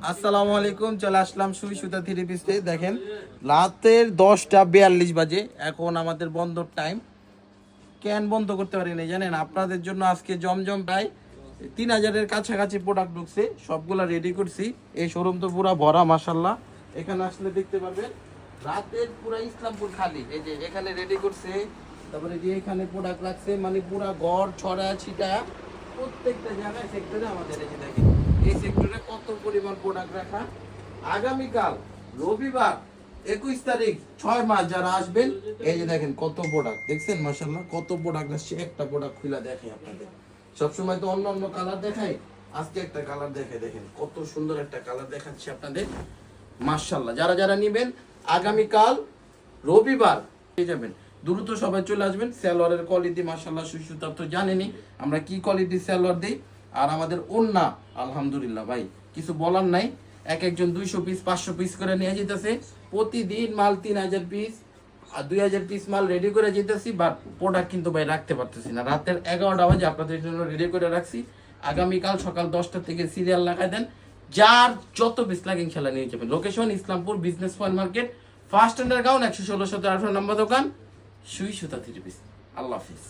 আসসালামু আলাইকুম, চলে আসলাম সুই সুতা থ্রি পিসে। দেখেন রাতের 10টা 42 বাজে, এখন আমাদের বন্ধর টাইম। কেন বন্ধ করতে পারি না জানেন? আপনাদের জন্য আজকে জমজম প্রায় 3000-এর কাছাকাছি প্রোডাক্ট ঢুকছে, সবগুলা রেডি করছি। এই শোরুম তো পুরা ভরা মাশাল্লাহ। এখানে আসলে দেখতে পারবেন রাতের পুরা ইসলামপুর খালি। এই যে এখানে রেডি করছে, তারপরে যে এখানে প্রোডাক্ট রাখছে, মানে পুরা ঘর ছড়া ছিটা প্রত্যেকটা জায়গায় সেক্টরে আমাদের। এই যে দেখেন এই সেক্টরে কত পরিমাণ প্রোডাক্ট রাখা। আগামীকাল রবিবার 21 তারিখ 6 মাস যারা আসবেন, এই যে দেখেন কত প্রোডাক্ট দেখছেন মাশাআল্লাহ, কত প্রোডাক্ট আসছে। একটা প্রোডাক্ট খুলে দেখাই আপনাদের। সবসময় তো অন্য অন্য কালার দেখাই, আজকে একটা কালার দেখে দেখেন কত সুন্দর একটা কালার দেখাচ্ছি আপনাদের মাশাআল্লাহ। যারা যারা নেবেন আগামীকাল রবিবার পেয়ে যাবেন। দ্রুত সবাই চলে আসবেন। সালোয়ারের কোয়ালিটি মাশাআল্লাহ সুসুতা তো জানেনই আমরা কি কোয়ালিটি সালোয়ার দিই। আর আমাদের ওন্না আলহামদুলিল্লাহ ভাই কিছু বলার নাই। এক একজন 200 পিস 500 পিস করে নিয়ে যেতেছে। প্রতিদিন মাল 3000 পিস আর 2000 পিস মাল রেডি করে যেতেছি, বাট প্রোডাক্ট কিন্তু ভাই রাখতে পারতেছি না। রাতের 11টা বাজে আপনাদের জন্য রেডি করে রাখছি। আগামীকাল সকাল 10টা থেকে সিরিয়াল লাগাই দেন, যার যত পিস লাগে ইনশাল্লাহ নিয়ে যাবেন। Location Islampur business point market, first underground 116-17-18 নম্বর দোকান, সুই সুতা থ্রি পিস। আল্লাহ হাফিজ।